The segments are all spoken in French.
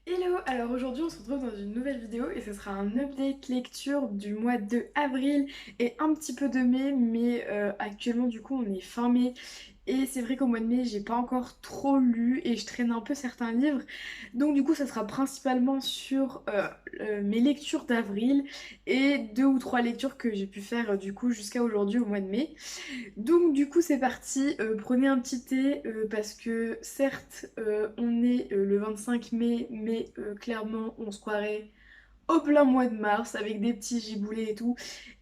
Hello, alors aujourd'hui on se retrouve dans une nouvelle vidéo et ce sera un update lecture du mois de avril et un petit peu de mai, mais actuellement du coup on est fin mai et c'est vrai qu'au mois de mai j'ai pas encore trop lu et je traîne un peu certains livres, donc du coup ça sera principalement sur mes lectures d'avril et deux ou trois lectures que j'ai pu faire du coup jusqu'à aujourd'hui au mois de mai. Donc du coup c'est parti. Prenez un petit thé parce que certes on est le 25 mai, mais clairement on se croirait au plein mois de mars avec des petits giboulées et tout.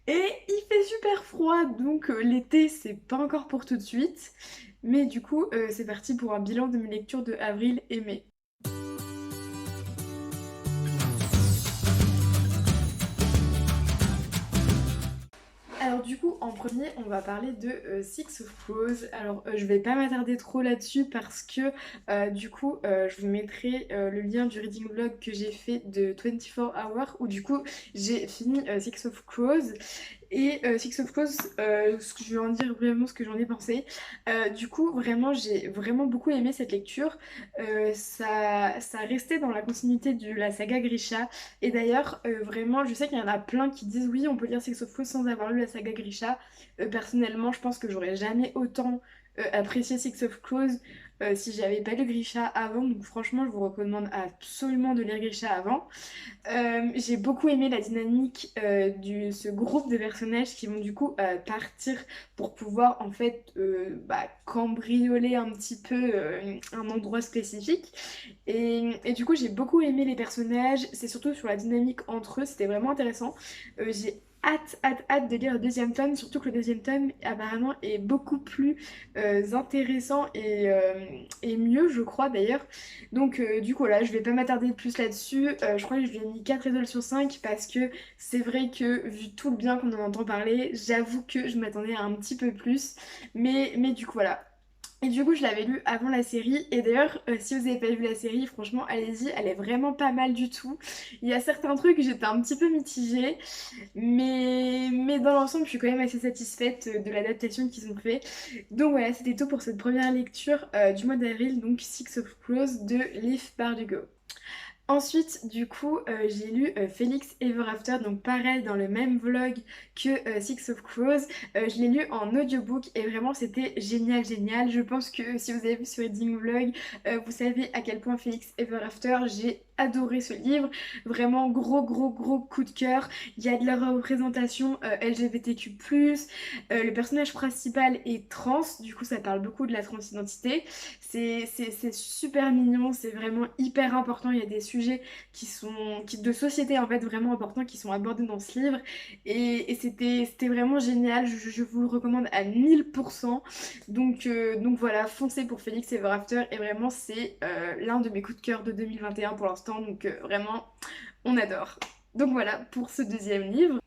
Et il fait super froid, donc l'été c'est pas encore pour tout de suite. Mais du coup c'est parti pour un bilan de mes lectures de avril et mai. Alors du coup, en premier, on va parler de Six of Crows. Alors je vais pas m'attarder trop là-dessus parce que du coup, je vous mettrai le lien du reading vlog que j'ai fait de 24 Hours où du coup, j'ai fini Six of Crows. Et Six of Crows, je vais en dire vraiment ce que j'en ai pensé. Du coup, vraiment, j'ai vraiment beaucoup aimé cette lecture. Ça restait dans la continuité de la saga Grisha. Et d'ailleurs, vraiment, je sais qu'il y en a plein qui disent oui, on peut lire Sex of Crows sans avoir lu la saga Grisha. Personnellement, je pense que j'aurais jamais autant apprécié Six of Crows si j'avais pas lu Grisha avant. Donc franchement, je vous recommande absolument de lire Grisha avant. J'ai beaucoup aimé la dynamique de ce groupe de personnages qui vont du coup partir pour pouvoir en fait cambrioler un petit peu un endroit spécifique. Et du coup j'ai beaucoup aimé les personnages, c'est surtout sur la dynamique entre eux, c'était vraiment intéressant. J'ai hâte de lire le deuxième tome, surtout que le deuxième tome apparemment est beaucoup plus intéressant et mieux je crois d'ailleurs. Donc du coup là, je vais pas m'attarder plus là-dessus. Je crois que je lui ai mis 4 étoiles sur 5 parce que c'est vrai que vu tout le bien qu'on en entend parler, j'avoue que je m'attendais à un petit peu plus. Mais du coup voilà. Et du coup, je l'avais lu avant la série. Et d'ailleurs, si vous n'avez pas vu la série, franchement, allez-y, elle est vraiment pas mal du tout. Il y a certains trucs, j'étais un petit peu mitigée. Mais dans l'ensemble, je suis quand même assez satisfaite de l'adaptation qu'ils ont fait. Donc voilà, c'était tout pour cette première lecture du mois d'avril, donc Six of Crows de Leaf Bardugo. Ensuite, du coup, j'ai lu Felix Ever After, donc pareil dans le même vlog que Six of Crows. Je l'ai lu en audiobook et vraiment c'était génial, génial. Je pense que si vous avez vu ce reading vlog, vous savez à quel point Felix Ever After, j'ai adoré ce livre. Vraiment gros coup de cœur. Il y a de la représentation LGBTQ+. Le personnage principal est trans, du coup ça parle beaucoup de la transidentité. C'est super mignon, c'est vraiment hyper important. Il y a des sujets de société en fait vraiment importants qui sont abordés dans ce livre. Et c'était vraiment génial. Je vous le recommande à 1000%. Donc voilà, foncez pour Félix Ever After. Et vraiment, c'est l'un de mes coups de cœur de 2021 pour l'instant. Donc vraiment, on adore. Donc voilà pour ce deuxième livre.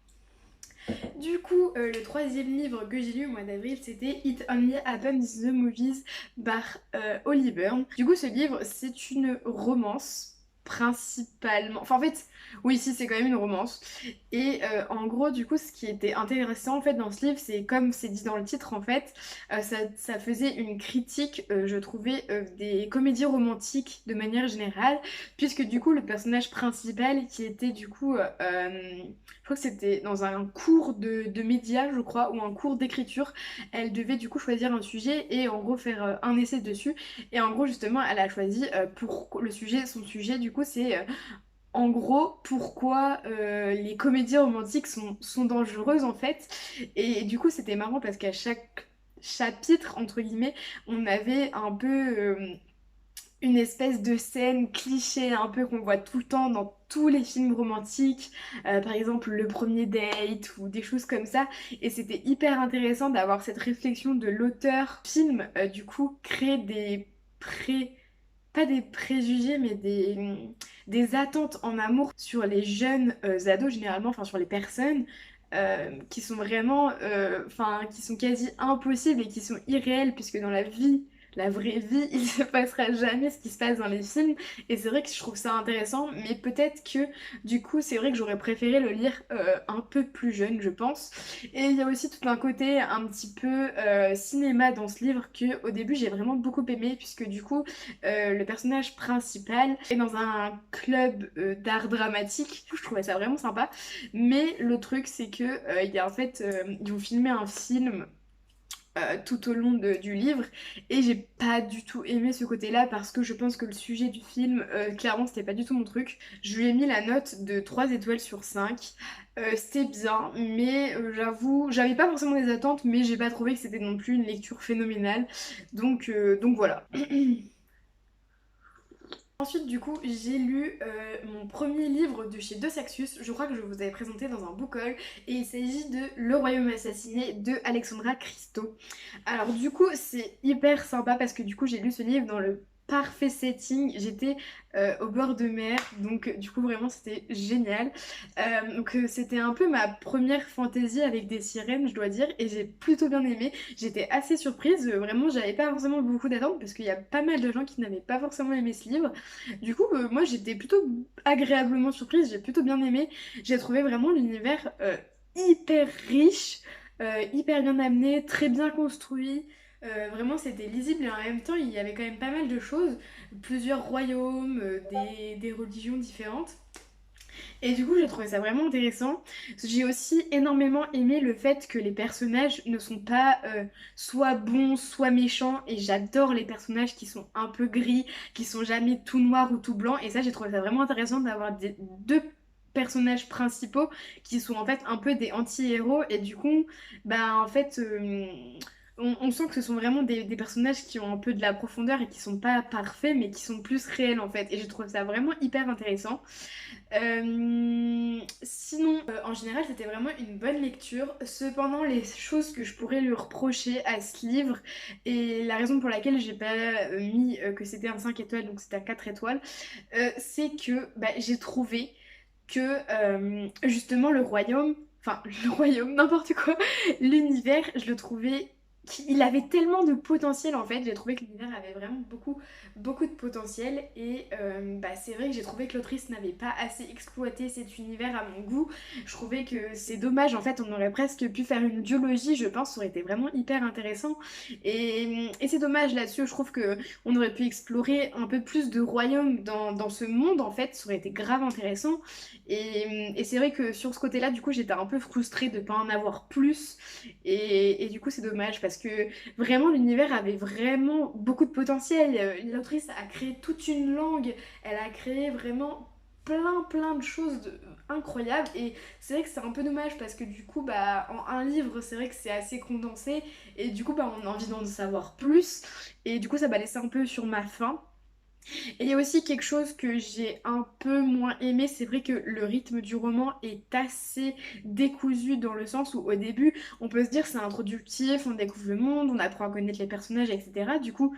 Du coup, le troisième livre que j'ai lu au mois d'avril, c'était It Only Happens in the Movies par Holly Byrne. Du coup, ce livre, c'est une romance principalement. Enfin, en fait, oui, si, c'est quand même une romance. Et en gros, du coup, ce qui était intéressant en fait dans ce livre, c'est comme c'est dit dans le titre, en fait, ça faisait une critique, je trouvais, des comédies romantiques de manière générale, puisque du coup, le personnage principal, qui était du coup je crois que c'était dans un cours de médias, je crois, ou un cours d'écriture. Elle devait du coup choisir un sujet et en gros faire un essai dessus. Et en gros, justement, elle a choisi pour le sujet, son sujet, du coup, c'est en gros pourquoi les comédies romantiques sont dangereuses en fait. Et du coup, c'était marrant parce qu'à chaque chapitre, entre guillemets, on avait un peu une espèce de scène cliché un peu qu'on voit tout le temps dans tous les films romantiques, par exemple le premier date ou des choses comme ça. Et c'était hyper intéressant d'avoir cette réflexion de l'auteur. Le film, du coup, crée pas des préjugés, mais des attentes en amour sur les jeunes ados généralement, enfin sur les personnes. Qui sont vraiment, enfin, qui sont quasi impossibles et qui sont irréelles puisque dans la vie la vraie vie, il se passera jamais ce qui se passe dans les films. Et c'est vrai que je trouve ça intéressant, mais peut-être que du coup, c'est vrai que j'aurais préféré le lire un peu plus jeune, je pense. Et il y a aussi tout un côté un petit peu cinéma dans ce livre que au début j'ai vraiment beaucoup aimé, puisque du coup, le personnage principal est dans un club d'art dramatique. Je trouvais ça vraiment sympa. Mais le truc, c'est que il y a en fait, ils vont filmer un film tout au long du livre et j'ai pas du tout aimé ce côté-là parce que je pense que le sujet du film, clairement, c'était pas du tout mon truc. Je lui ai mis la note de 3 étoiles sur 5. C'était bien, mais j'avoue, j'avais pas forcément des attentes, mais j'ai pas trouvé que c'était non plus une lecture phénoménale. Donc voilà. Ensuite, du coup, j'ai lu mon premier livre de chez De Saxus. Je crois que je vous avais présenté dans un book haul. Et il s'agit de Le Royaume assassiné de Alexandra Christo. Alors, du coup, c'est hyper sympa parce que du coup, j'ai lu ce livre dans le parfait setting. J'étais au bord de mer, donc du coup, vraiment, c'était génial. C'était un peu ma première fantaisie avec des sirènes, je dois dire, et j'ai plutôt bien aimé. J'étais assez surprise. Vraiment, j'avais pas forcément beaucoup d'attentes parce qu'il y a pas mal de gens qui n'avaient pas forcément aimé ce livre. Du coup, moi j'étais plutôt agréablement surprise, j'ai plutôt bien aimé. J'ai trouvé vraiment l'univers hyper riche, hyper bien amené, très bien construit. Vraiment, c'était lisible et en même temps, il y avait quand même pas mal de choses, plusieurs royaumes, des religions différentes. Et du coup, j'ai trouvé ça vraiment intéressant. J'ai aussi énormément aimé le fait que les personnages ne sont pas soit bons, soit méchants. Et j'adore les personnages qui sont un peu gris, qui sont jamais tout noirs ou tout blancs. Et ça, j'ai trouvé ça vraiment intéressant d'avoir deux personnages principaux qui sont en fait un peu des anti-héros. Et du coup, bah en fait... on sent que ce sont vraiment des personnages qui ont un peu de la profondeur et qui sont pas parfaits mais qui sont plus réels en fait. Et j'ai trouvé ça vraiment hyper intéressant. Sinon, en général, c'était vraiment une bonne lecture. Cependant, les choses que je pourrais lui reprocher à ce livre, et la raison pour laquelle j'ai pas mis que c'était un 5 étoiles, donc c'était un 4 étoiles, c'est que bah, j'ai trouvé que justement le royaume, enfin le royaume, n'importe quoi, l'univers, je le trouvais... Il avait tellement de potentiel en fait, j'ai trouvé que l'univers avait vraiment beaucoup de potentiel et bah, c'est vrai que j'ai trouvé que l'autrice n'avait pas assez exploité cet univers à mon goût. Je trouvais que c'est dommage, en fait on aurait presque pu faire une duologie, je pense, ça aurait été vraiment hyper intéressant et c'est dommage là-dessus, je trouve que on aurait pu explorer un peu plus de royaumes dans ce monde en fait, ça aurait été grave intéressant et c'est vrai que sur ce côté-là du coup j'étais un peu frustrée de pas en avoir plus et du coup c'est dommage parce que vraiment l'univers avait vraiment beaucoup de potentiel. L'autrice a créé toute une langue, elle a créé vraiment plein de choses incroyables et c'est vrai que c'est un peu dommage parce que du coup bah en un livre c'est vrai que c'est assez condensé et du coup bah on a envie d'en savoir plus et du coup ça m'a laissé un peu sur ma faim. Et il y a aussi quelque chose que j'ai un peu moins aimé, c'est vrai que le rythme du roman est assez décousu dans le sens où au début on peut se dire c'est introductif, on découvre le monde, on apprend à connaître les personnages, etc. Du coup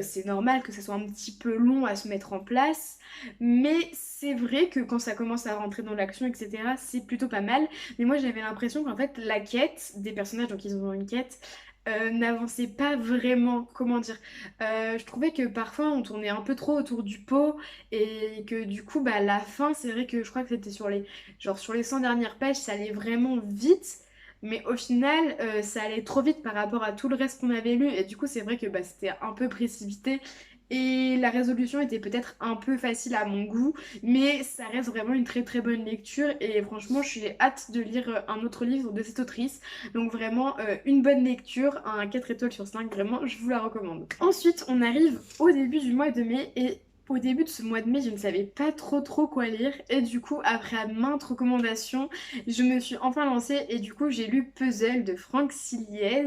c'est normal que ça soit un petit peu long à se mettre en place, mais c'est vrai que quand ça commence à rentrer dans l'action, etc., c'est plutôt pas mal. Mais moi j'avais l'impression qu'en fait la quête des personnages, donc ils ont une quête, n'avançait pas vraiment, comment dire. Je trouvais que parfois on tournait un peu trop autour du pot et que du coup bah à la fin c'est vrai que je crois que c'était sur les 100 dernières pages ça allait vraiment vite mais au final ça allait trop vite par rapport à tout le reste qu'on avait lu et du coup c'est vrai que bah, c'était un peu précipité et la résolution était peut-être un peu facile à mon goût mais ça reste vraiment une très bonne lecture et franchement j'ai hâte de lire un autre livre de cette autrice donc vraiment une bonne lecture, un 4 étoiles sur 5, vraiment je vous la recommande. Ensuite on arrive au début du mois de mai et au début de ce mois de mai je ne savais pas trop quoi lire et du coup après maintes recommandations je me suis enfin lancée et du coup j'ai lu Puzzle de Franck Siliez.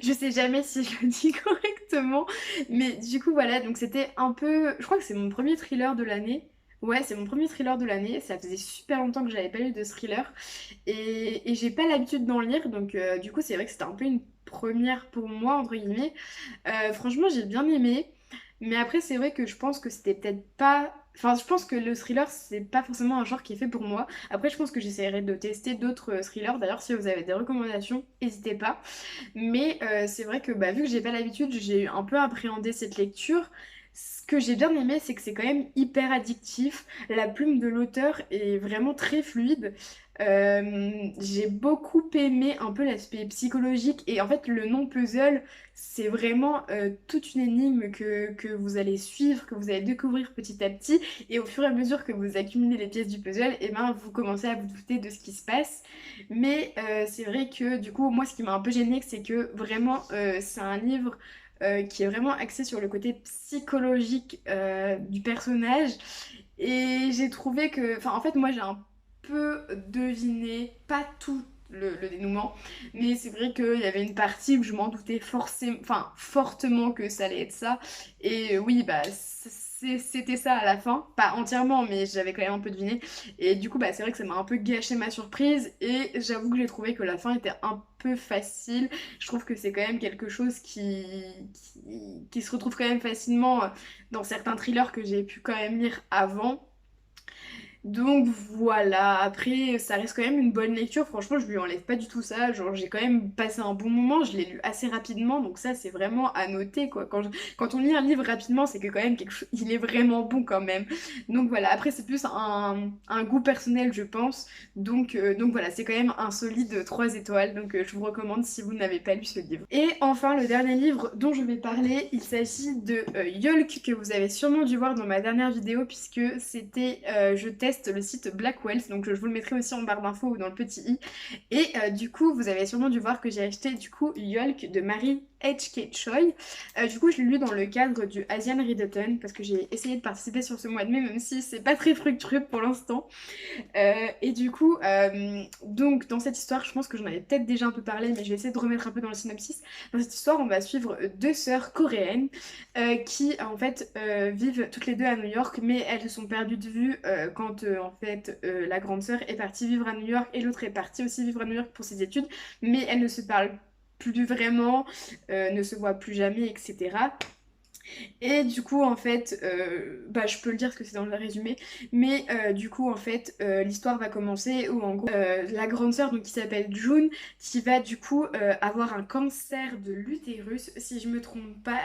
Je sais jamais si je le dis correctement, mais du coup voilà, donc c'était un peu... Je crois que c'est mon premier thriller de l'année. Ouais, c'est mon premier thriller de l'année. Ça faisait super longtemps que j'avais pas lu de thriller. Et j'ai pas l'habitude d'en lire, donc du coup c'est vrai que c'était un peu une première pour moi, entre guillemets. Franchement j'ai bien aimé, mais après c'est vrai que je pense que c'était peut-être pas Enfin, je pense que le thriller, c'est pas forcément un genre qui est fait pour moi. Après, je pense que j'essaierai de tester d'autres thrillers. D'ailleurs, si vous avez des recommandations, n'hésitez pas. Mais c'est vrai que bah, vu que j'ai pas l'habitude, j'ai un peu appréhendé cette lecture. Ce que j'ai bien aimé, c'est que c'est quand même hyper addictif. La plume de l'auteur est vraiment très fluide. J'ai beaucoup aimé un peu l'aspect psychologique et en fait le nom puzzle, c'est vraiment toute une énigme que vous allez suivre, que vous allez découvrir petit à petit et au fur et à mesure que vous accumulez les pièces du puzzle, et ben vous commencez à vous douter de ce qui se passe. Mais c'est vrai que du coup, moi, ce qui m'a un peu gênée, c'est que vraiment, c'est un livre qui est vraiment axé sur le côté psychologique du personnage. Et j'ai trouvé que, enfin, en fait, moi, j'ai un peu deviné, pas tout le dénouement, mais c'est vrai qu'il y avait une partie où je m'en doutais forcément, enfin, fortement que ça allait être ça. Et oui, bah, c'était ça à la fin, pas entièrement, mais j'avais quand même un peu deviné. Et du coup, bah, c'est vrai que ça m'a un peu gâché ma surprise. Et j'avoue que j'ai trouvé que la fin était un peu facile. Je trouve que c'est quand même quelque chose qui se retrouve quand même facilement dans certains thrillers que j'ai pu quand même lire avant. Donc voilà, après ça reste quand même une bonne lecture, franchement je lui enlève pas du tout ça, genre j'ai quand même passé un bon moment, je l'ai lu assez rapidement, donc ça c'est vraiment à noter quoi. Quand on lit un livre rapidement, c'est que quand même quelque chose, il est vraiment bon quand même. Donc voilà, après c'est plus un goût personnel je pense, donc voilà, c'est quand même un solide 3 étoiles, donc je vous recommande si vous n'avez pas lu ce livre. Et enfin le dernier livre dont je vais parler, il s'agit de Yolk que vous avez sûrement dû voir dans ma dernière vidéo puisque c'était je teste le site Blackwells, donc je vous le mettrai aussi en barre d'infos ou dans le petit i. Et du coup, vous avez sûrement dû voir que j'ai acheté du coup Yolk de Marie H.K. Choi. Du coup, je l'ai lu dans le cadre du Asian Readathon parce que j'ai essayé de participer sur ce mois de mai, même si c'est pas très fructueux pour l'instant. Et du coup, donc dans cette histoire, je pense que j'en avais peut-être déjà un peu parlé, mais je vais essayer de remettre un peu dans le synopsis. Dans cette histoire, on va suivre deux sœurs coréennes qui en fait vivent toutes les deux à New York, mais elles se sont perdues de vue quand en fait la grande sœur est partie vivre à New York et l'autre est partie aussi vivre à New York pour ses études, mais elles ne se parlent plus vraiment, ne se voient plus jamais, etc. Et du coup, en fait, bah, je peux le dire parce que c'est dans le résumé, mais du coup, en fait, l'histoire va commencer où, en gros, la grande sœur, donc qui s'appelle June, qui va du coup avoir un cancer de l'utérus, si je me trompe pas,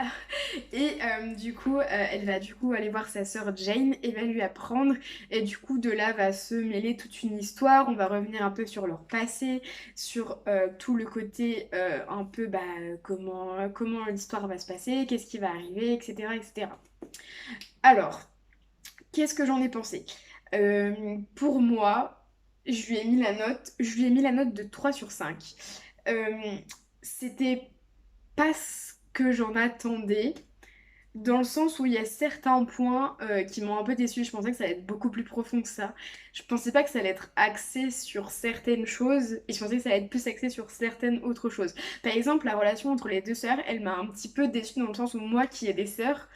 et du coup, elle va du coup aller voir sa sœur Jane et va lui apprendre, et du coup, de là va se mêler toute une histoire. On va revenir un peu sur leur passé, sur tout le côté un peu bah, comment l'histoire va se passer, qu'est-ce qui va arriver, etc., etc. Alors, qu'est-ce que j'en ai pensé? Pour moi, je lui ai mis la note de 3 sur 5. Euh, C'était pas ce que j'en attendais. Dans le sens où il y a certains points qui m'ont un peu déçue. Je pensais que ça allait être beaucoup plus profond que ça. Je pensais pas que ça allait être axé sur certaines choses et je pensais que ça allait être plus axé sur certaines autres choses. Par exemple, la relation entre les deux sœurs, elle m'a un petit peu déçue dans le sens où moi qui ai des sœurs,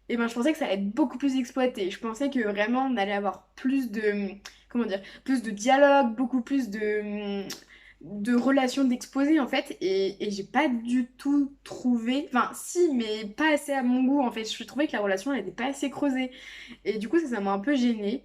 et ben je pensais que ça allait être beaucoup plus exploité. Je pensais que vraiment on allait avoir plus de, comment dire, plus de dialogue, beaucoup plus de relations d'exposés en fait et j'ai pas du tout trouvé, enfin si mais pas assez à mon goût en fait, je trouvais que la relation elle était pas assez creusée et du coup ça m'a un peu gênée.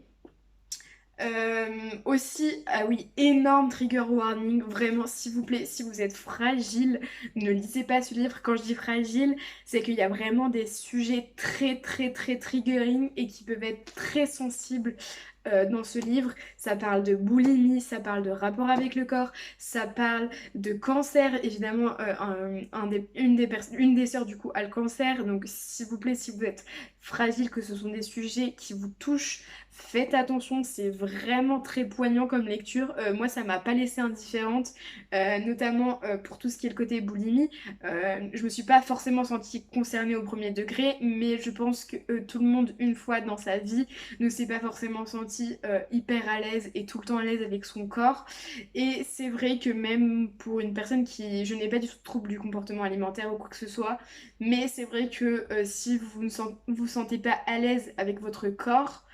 Aussi, ah oui, énorme trigger warning, vraiment, s'il vous plaît, si vous êtes fragile, ne lisez pas ce livre. Quand je dis fragile, c'est qu'il y a vraiment des sujets très très très triggering et qui peuvent être très sensibles dans ce livre. Ça parle de boulimie, ça parle de rapport avec le corps, ça parle de cancer, évidemment, une des sœurs du coup a le cancer, donc s'il vous plaît, si vous êtes fragile, que ce sont des sujets qui vous touchent, faites attention, c'est vraiment très poignant comme lecture. Moi, ça m'a pas laissée indifférente, notamment pour tout ce qui est le côté boulimie. Je me suis pas forcément sentie concernée au premier degré, mais je pense que tout le monde, une fois dans sa vie, ne s'est pas forcément senti hyper à l'aise et tout le temps à l'aise avec son corps. Et c'est vrai que même pour une personne qui... Je n'ai pas du tout de trouble du comportement alimentaire ou quoi que ce soit, mais c'est vrai que si vous ne vous sentez pas à l'aise avec votre corps,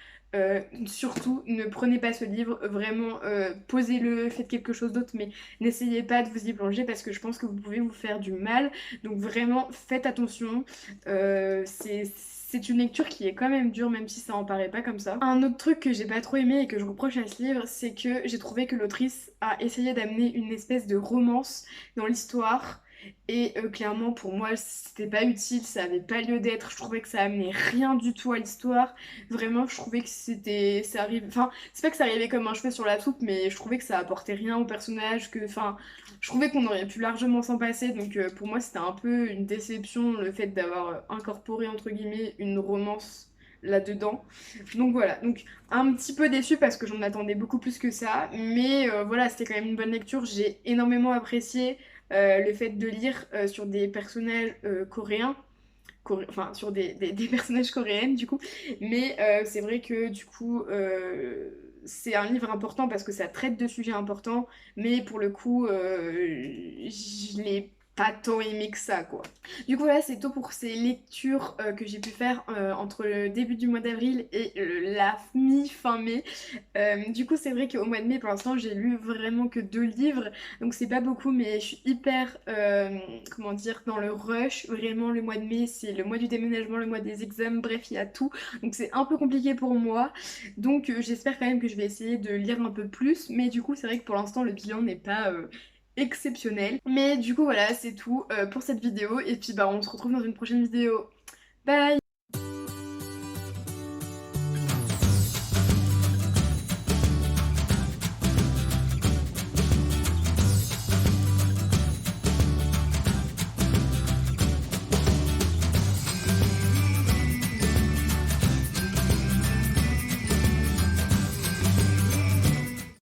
Surtout, ne prenez pas ce livre, vraiment, posez-le, faites quelque chose d'autre, mais n'essayez pas de vous y plonger parce que je pense que vous pouvez vous faire du mal. Donc vraiment, faites attention. C'est une lecture qui est quand même dure, même si ça en paraît pas comme ça. Un autre truc que j'ai pas trop aimé et que je reproche à ce livre, c'est que j'ai trouvé que l'autrice a essayé d'amener une espèce de romance dans l'histoire. Et clairement, pour moi, c'était pas utile, ça avait pas lieu d'être. Je trouvais que ça amenait rien du tout à l'histoire. Vraiment, je trouvais que c'était. Ça arrive. Enfin, c'est pas que ça arrivait comme un cheveu sur la soupe, mais je trouvais que ça apportait rien au personnage. Que... Enfin, je trouvais qu'on aurait pu largement s'en passer. Donc, pour moi, c'était un peu une déception le fait d'avoir incorporé, entre guillemets, une romance là-dedans. Donc voilà, donc un petit peu déçue parce que j'en attendais beaucoup plus que ça, mais voilà, c'était quand même une bonne lecture. J'ai énormément apprécié le fait de lire sur des personnages coréens, enfin sur des personnages coréennes du coup, mais c'est vrai que du coup c'est un livre important parce que ça traite de sujets importants, mais pour le coup je l'ai pas tant aimé que ça quoi. Du coup là c'est tout pour ces lectures que j'ai pu faire entre le début du mois d'avril et la mi-fin mai. Du coup, c'est vrai qu'au mois de mai, pour l'instant, j'ai lu vraiment que 2 livres, donc c'est pas beaucoup, mais je suis hyper, comment dire, dans le rush. Vraiment, le mois de mai, c'est le mois du déménagement, le mois des examens, bref, il y a tout. Donc c'est un peu compliqué pour moi. Donc j'espère quand même que je vais essayer de lire un peu plus, mais du coup, c'est vrai que pour l'instant, le bilan n'est pas exceptionnel. Mais du coup, voilà, c'est tout pour cette vidéo, et puis bah, on se retrouve dans une prochaine vidéo. Bye!